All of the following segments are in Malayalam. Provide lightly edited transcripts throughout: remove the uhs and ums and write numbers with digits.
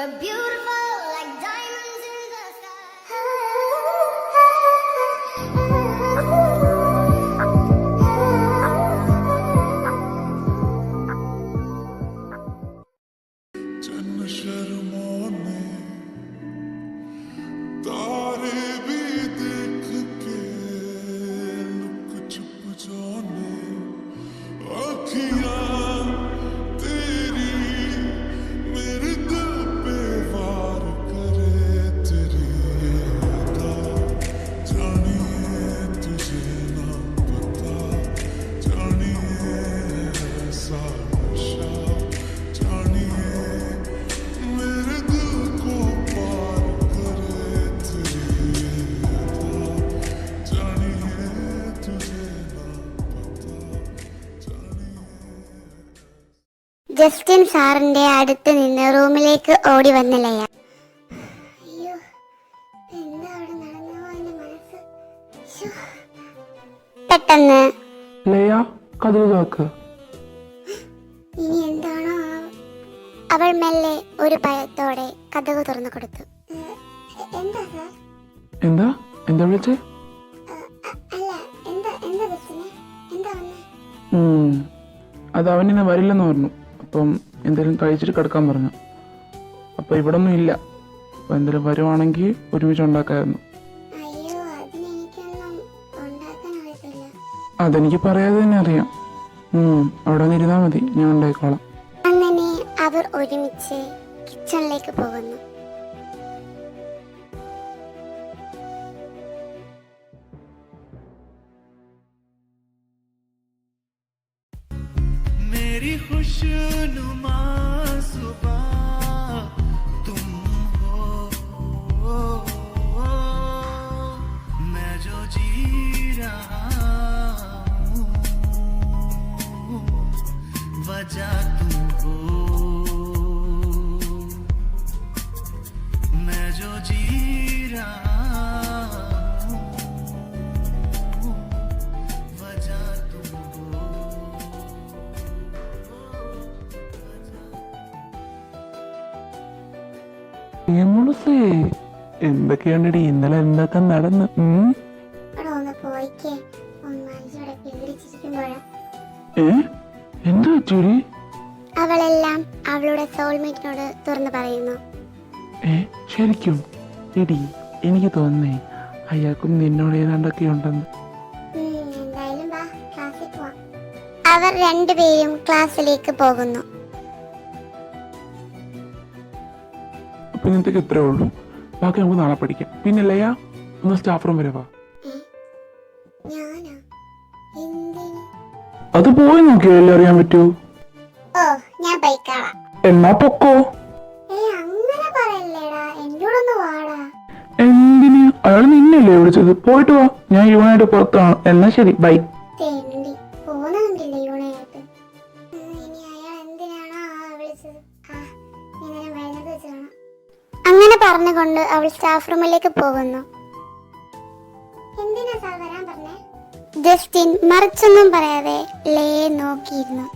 We're beautiful like diamonds in the sky. जन्न शर्मों ने तारे भी देख के लुक छुप जाने आँखियाँ तेरी मेरे दिल पे वार करे तेरी अदा जानिए तुझे ना पता जानिए ऐसा नशा जानिए मेरे दिल को पार करे तेरी अदा जानिए तुझे ना पता जानिए ജസ്റ്റിൻ സാറിന്റെ അടുത്ത് നിന്ന് റൂമിലേക്ക് ഓടി വന്ന ലയ. അയ്യോ, എന്താ അവിടെ നടന്നോ എന്റെ മനസ്സ്. ശ്ശോ. പെട്ടെന്ന് ലയ കഥവ് തുറക്ക്. ഇനി എന്താണോ അവൾ മെല്ലെ ഒരു ഭയത്തോടെ കഥകു തുറന്നു കൊടുത്തു. എന്താ സാർ? എന്താ എന്താ വിളിച്ചേ? അല്ല, എന്താ എന്താ ജസ്റ്റിനെ, എന്താ വന്നേ? അത് അവനിന്ന് വരില്ലെന്ന് പറഞ്ഞു. അപ്പം എന്തെങ്കിലും കഴിച്ചിട്ട് കിടക്കാൻ പറഞ്ഞു. അപ്പം ഇവിടെ ഒന്നും ഇല്ല. അപ്പം എന്തെങ്കിലും വരുവാണെങ്കിൽ ഒരുമിച്ച് ഉണ്ടാക്കാമായിരുന്നു. അയ്യോ, അതിനെനിക്കൊന്നും ഉണ്ടാക്കാൻ അറിയത്തില്ല. അതെനിക്ക് പറയാതെ തന്നെ അറിയാം. അവിടെ നിന്ന് ഇരുന്നാൽ മതി, ഞാൻ ഉണ്ടായിക്കോളാം. അങ്ങനെ അവർ ഒരുമിച്ച് കിച്ചണിലേക്ക് പോകുന്നു. मेरी खुशनुमा सुबह तुम हो, मैं जो जी रहा हूँ वजह तुम हो, मैं जो जी रहा हूँ वजह तुम हो. എന്തൊക്കെയുണ്ടടി ഇന്നലെ എന്തൊക്കെ നടന്ന്? ഇവിടെ ഒന്ന് പോയിക്കേ, മനസ്സോടെ പേടിച്ചിരിക്കുമ്പോഴാ. എന്താ പറ്റൂടി? അവളെല്ലാം അവളുടെ സോൾമേറ്റിനോട് തുറന്നു പറയുന്നു. ശരിക്കും എടി, എനിക്ക് തോന്നുന്നേ അയാൾക്കും നിന്നോട് ഏതാണ്ടൊക്കെ ഉണ്ടെന്ന്. എന്തായാലും വാ, ക്ലാസ്സിൽ പോവാം. അവർ രണ്ടുപേരും ക്ലാസ്സിലേക്ക് പോകുന്നു. അപ്പൊ ഇന്നത്തേക്ക് ഇത്രേ ഉള്ളൂ. ബാക്കി നമുക്ക് നാളെ പഠിക്കാം. പിന്നെ ലയ, ഒന്ന് സ്റ്റാഫ് റൂം വരെ വാ. ഞാനാ? എന്തിന്? അത് പോയി നോക്കിയല്ലേ അറിയാൻ പറ്റൂ. ഓ, ഞാൻ പോയിക്കാളാം. എന്നാ പൊക്കോ. അങ്ങനെ പറയല്ലേടാ, എന്നോടൊന്ന് വാടാ. എന്തിന്? അയാൾ നിന്നല്ലേ വിളിച്ചത്? പോയിട്ട് വാ, ഞാൻ യൂണായിട്ട് പുറത്താണ്. എന്നാ ശരി, ബൈ. തെണ്ടി പോകുന്നുണ്ടില്ല യൂണയായിട്ട്. ഇനി അയാൾ എന്തിനാണോ വിളിച്ചത്? ഇന്നലെ വരുന്നത് വെച്ച് കാണാം. അങ്ങനെ പറഞ്ഞുകൊണ്ട് അവൾ സ്റ്റാഫ് റൂമിലേക്ക് പോകുന്നു. എന്തിനാ സാർ വരാൻ പറഞ്ഞേ? ജസ്റ്റിൻ മറിച്ചൊന്നും പറയാതെ ലയെ നോക്കിയിരുന്നു.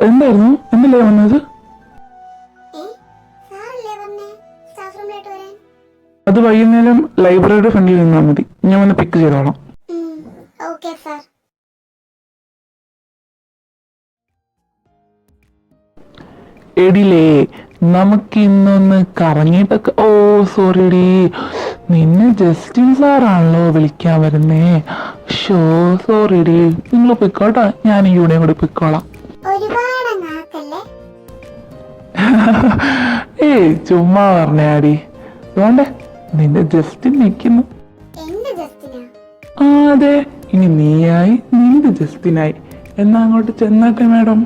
എന്തായിരുന്നു? എന്നല്ലേ വന്നത്? അത് വൈകുന്നേരം ലൈബ്രറിയുടെ ഫ്രണ്ടിൽ നിന്നാൽ മതി, ഞാൻ വന്ന് പിക്ക് ചെയ്തോളാം. എടിലേ, നമുക്ക് ഇന്നൊന്ന് കറങ്ങിയിട്ടൊക്കെ. ഓ സോറിഡി, നിന്നെ ജസ്റ്റിൻ സാറാണല്ലോ വിളിക്കാൻ വരുന്നേ. ഷോ സോറിഡി, നിങ്ങൾ പൊയ്ക്കോട്ടെ, ഞാൻ ഇവിടെ കൂടെ പൊയ്ക്കോളാം. ഏയ് ചുമ്മാ പറഞ്ഞാടി. അതുകൊണ്ട് നിന്റെ ജസ്റ്റിൻ നിൽക്കുന്നു. അതെ, ഇനി നീയായി നിന്റെ ജസ്റ്റിനായി. എന്നാ അങ്ങോട്ട് ചെന്നാട്ടെ മാഡം.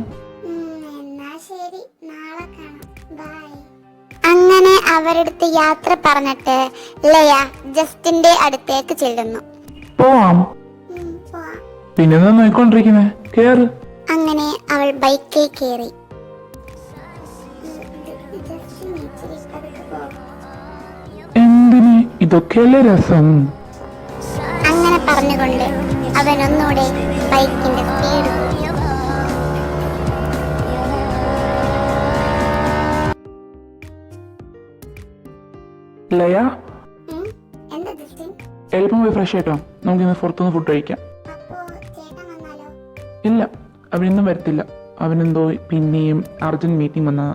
അങ്ങനെ അവരെടുത്ത് യാത്ര പറഞ്ഞിട്ട് ലയ ജസ്റ്റിന്റെ അടുത്തേക്ക് ചെല്ലുന്നു. പോവാം. പോവാം. പിന്നെ നോയിക്കൊണ്ടിരിക്കുന്നേ, കേറ്. അങ്ങനെ അവൾ ബൈക്കിൽ കയറി. എന്തിന്? ഇതൊക്കെയല്ലേ രസം. അങ്ങനെ പറഞ്ഞുകൊണ്ട് അവൻ ഒന്നുകൂടെ ബൈക്കിന്റെ സ്പീഡ് കൂട്ടി. ലയ, എന്താ ജസ്റ്റിൻ? എളുപ്പം പോയി ഫ്രഷ് ആയിട്ടോ, നമുക്കിന്ന് പുറത്തുനിന്ന് ഫുഡ് കഴിക്കാം. അപ്പോ ചേട്ടൻ വന്നാലോ? ഇല്ല, അവനിന്നും വരത്തില്ല. അവനെന്തോ പിന്നെയും അർജന്റ് മീറ്റിംഗ് വന്നാ.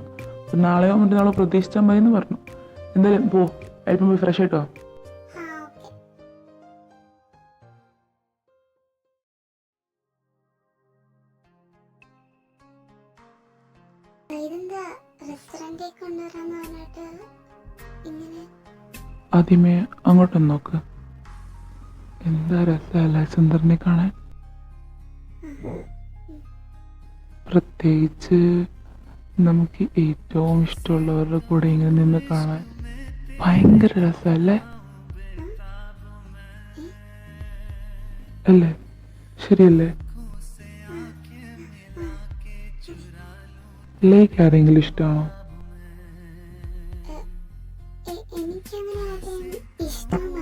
നാളെയോ മറ്റന്നാളോ പ്രതീക്ഷിച്ചാൽ മതി എന്ന് പറഞ്ഞു. എന്തായാലും പോ, എളുപ്പം പോയി ഫ്രഷ് ആയിട്ടോ. ഇതെന്താ റെസ്റ്റോറന്റിൽ കൊണ്ടുവരാന്ന് പറഞ്ഞിട്ട് ഇങ്ങനെ? ആദ്യമേ അങ്ങോട്ടൊന്ന് നോക്ക്. എന്താ രസമല്ലേ സുന്ദറിനെ കാണാൻ. പ്രത്യേകിച്ച് നമുക്ക് ഏറ്റവും ഇഷ്ടമുള്ളവരുടെ കൂടെ ഇങ്ങനെ നിന്ന് കാണാൻ ഭയങ്കര രസമല്ലേ? അല്ലേ? ശരിയല്ലേ? ലേക്ക് ആരെങ്കിലും ഇഷ്ടമാണോ? എനിക്കങ്ങനെ ആരെയും ഇഷ്ടമല്ല.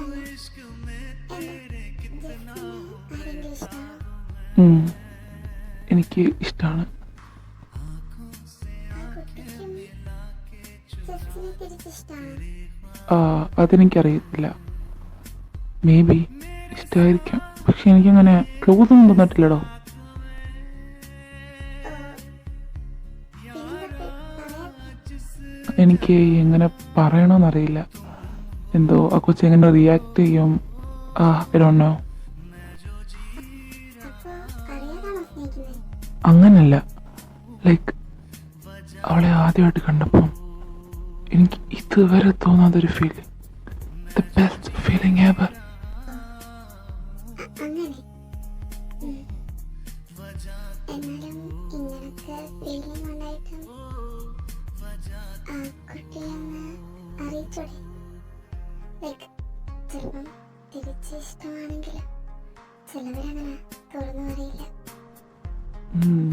എനിക്ക് ഇഷ്ടമാണ്. അതെനിക്കറിയത്തില്ല. മേ ബി ഇഷ്ടമായിരിക്കാം. പക്ഷെ എനിക്കങ്ങനെ ക്ലോസ് ഒന്നും തോന്നിട്ടില്ലടോ. എനിക്ക് എങ്ങനെ പറയണമെന്നറിയില്ല. എന്തോ ആ കൊച്ചു എങ്ങനെ റിയാക്ട് ചെയ്യും. I don't know. അങ്ങനല്ല, ലൈക്ക് അവളെ ആദ്യമായിട്ട് കണ്ടപ്പം എനിക്ക് ഇതുവരെ തോന്നാത്തൊരു feeling. The best feeling ever.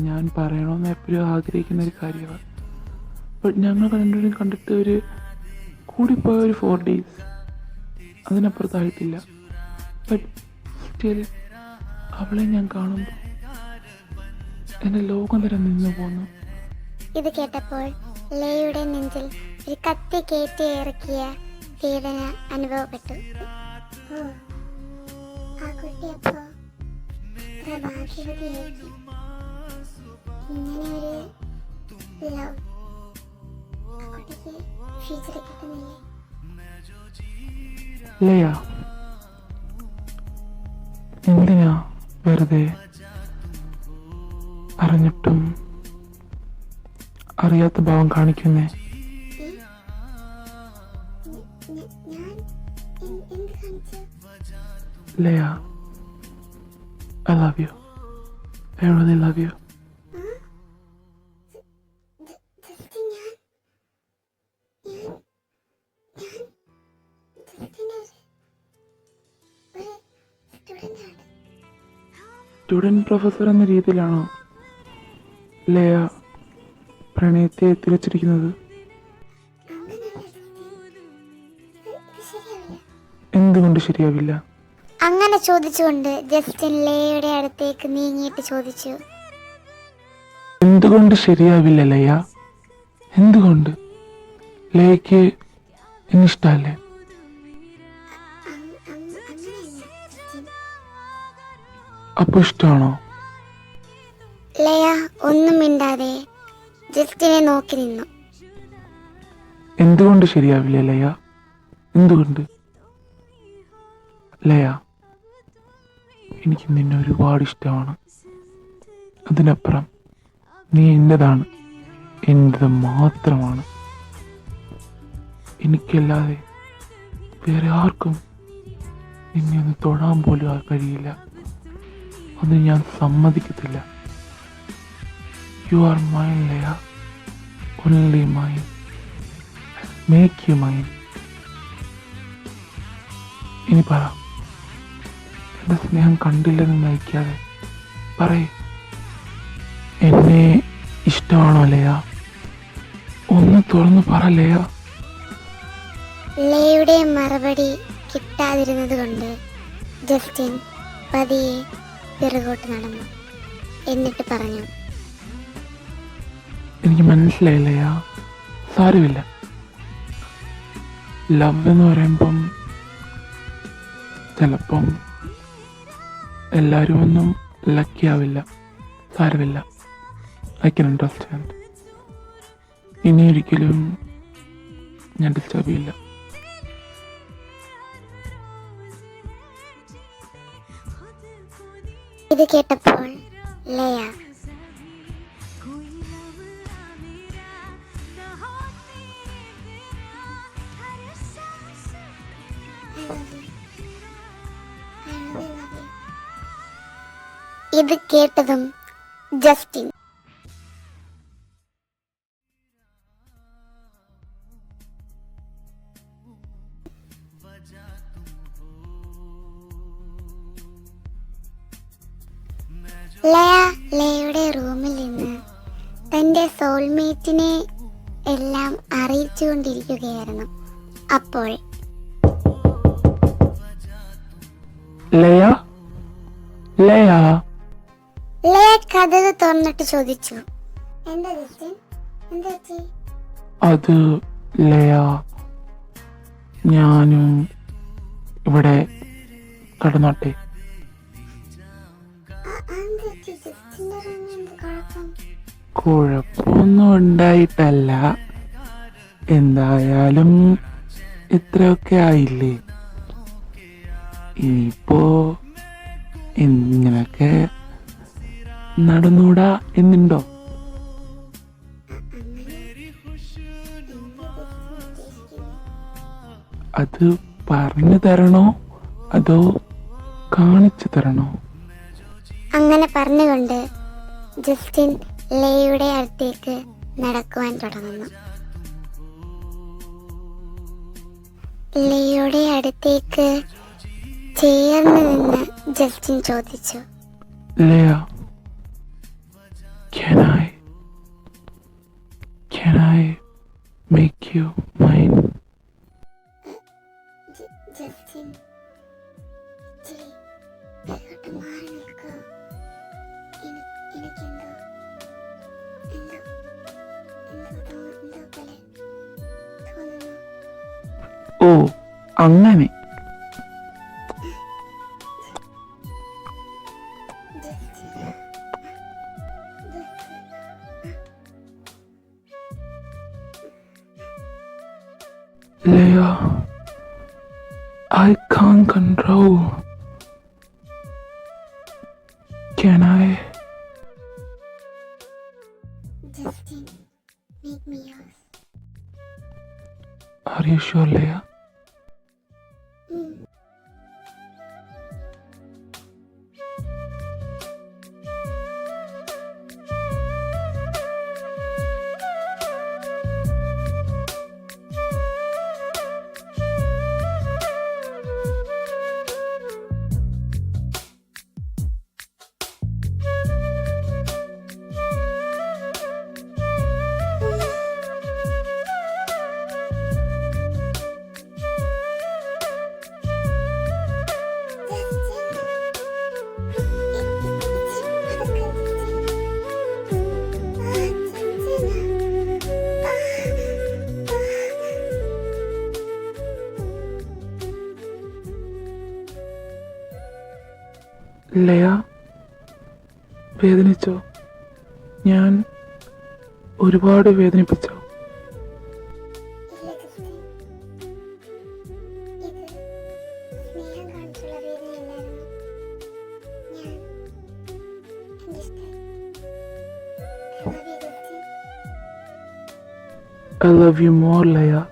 ഞാൻ പറയണമെന്ന് എപ്പോഴും ആഗ്രഹിക്കുന്ന ഒരു കാര്യമാണ്. ബട്ട് ഞങ്ങൾ രണ്ടുപേരും കണ്ടിട്ട് ഒരു കൂടിപ്പോയ ഒരു 4 days, അതിനപ്പുറത്തായിട്ടില്ല. ബട്ട് സ്റ്റിൽ അവളെ ഞാൻ കാണുമ്പോൾ എൻ്റെ ലോകം തരം നിന്നു പോന്നു. ഇത് കേട്ടപ്പോൾ ലയയുടെ നെഞ്ചിൽ ഒരു കത്തി കയറ്റി ഇറക്കിയ വേദന അനുഭവപ്പെട്ടു. ആ കുട്ടി അപ്പോ ഭാഗ്യവതിയായിരിക്കും. ഇങ്ങനെ ഒരു ലവ് ആ കുട്ടിക്ക് ഫ്യൂച്ചറിൽ കിട്ടുന്നില്ലേ? ലയ, എന്തിനാ വെറുതെ അറിഞ്ഞിട്ടും അറിയാത്ത ഭാവം കാണിക്കുന്നേ? ലയ, I love you. I really love you. Student professor എന്ന രീതിയിലാണോ ലയ പ്രണയത്തെ തിരച്ചിരിക്കുന്നത്? എന്തുകൊണ്ട് ശരിയാവില്ല? അങ്ങനെ ചോദിച്ചുകൊണ്ട് ജസ്റ്റിൻ ലയയുടെ അടുത്തേക്ക് നീങ്ങിയിട്ട് ചോദിച്ചു. എന്തുകൊണ്ട് ശരിയാവില്ല ലയ? എന്തുകൊണ്ട്? ലയക്ക് എന്നിഷ്ടല്ലേ? അപ്പൊ ഇഷ്ടമാണോ? ലയ ഒന്നും മിണ്ടാതെ ജസ്റ്റിനെ നോക്കി നിന്നു. എന്തുകൊണ്ട് ശരിയാവില്ല ലയ? എന്തുകൊണ്ട്? ലയ, എനിക്ക് നിന്നെ ഒരുപാട് ഇഷ്ടമാണ്. അതിനപ്പുറം നീ എൻ്റെതാണ്, എൻ്റെത് മാത്രമാണ്. എനിക്കല്ലാതെ വേറെ ആർക്കും നിന്നെ ഒന്ന് തൊടാൻ പോലും കഴിയില്ല. അത് ഞാൻ സമ്മതിക്കത്തില്ല. You are mine Laya, only mine. Make you mine. ഇനി പറ, എൻ്റെ സ്നേഹം കണ്ടില്ലെന്ന് നയിക്കാതെ പറയ്, എന്നെ ഇഷ്ടമാണോ ലയ? ഒന്ന് തുറന്നു പറ ലയ. ലയയുടെ മറുപടി കിട്ടാതിരുന്നത് കൊണ്ട് ജസ്റ്റിൻ പതിയെ പിറകോട്ട് നടന്നു. എന്നിട്ട് പറഞ്ഞു, എനിക്ക് മനസ്സിലായി ലയ, സാരമില്ല. ലവ് എന്ന് പറയുമ്പം ചിലപ്പം എല്ലാവരും ഒന്നും ലക്കി ആവില്ല. സാരമില്ല, ഐ കൻ അണ്ടർസ്റ്റാൻഡ്. ഇനി ഒരിക്കലും ഞാൻ ഡിസ്റ്റർബ് ചെയ്യില്ല. ഇത് കേട്ടപ്പോൾ ലയ ഇത് കേട്ടതും ജസ്റ്റിൻ ലയയുടെ റൂമിൽ നിന്ന് തൻ്റെ സോൾമേറ്റിനെ എല്ലാം അറിയിച്ചുകൊണ്ടിരിക്കുകയായിരുന്നു. അപ്പോൾ ലയ ലയ ലയ കഥക് തുറന്നിട്ട് ചോദിച്ചു, എന്താ ജസ്റ്റിൻ, എന്താ പറ്റി? അത് ലയ, ഞാനും ഇവിടെ കടന്നോട്ടെ? കുഴപ്പമൊന്നും ഉണ്ടായിട്ടല്ല, എന്തായാലും ഇത്രയൊക്കെ ആയില്ലേ, ഇനിയിപ്പോ ഇങ്ങനൊക്കെ നടന്നൂടാ എന്നുണ്ടോ? അത് പറഞ്ഞു തരണോ അതോ കാണിച്ചു തരണോ? അങ്ങനെ പറഞ്ഞുകൊണ്ട് ജസ്റ്റിൻ ലയയുടെ അടുത്തേക്ക് നടക്കുവാൻ തുടങ്ങുന്നു. ലയയുടെ അടുത്തേക്ക് ചേർന്ന് നിന്ന് ജസ്റ്റിൻ ചോദിച്ചു, ലയ, can I make you mine? Justin ഇച്ചിരി പിറകോട്ട് മാറി നിൽക്കൂ. എനിക്കെന്തോ പോലെ തോന്നുന്നു. ഓ, അങ്ങനെ. Leia, I can't control. Can I? Justin, make me yours. Are you sure, Leia? ലയ, വേദനിച്ചോ? ഞാൻ ഒരുപാട് വേദനിപ്പിച്ചോ? I love you more, Leia.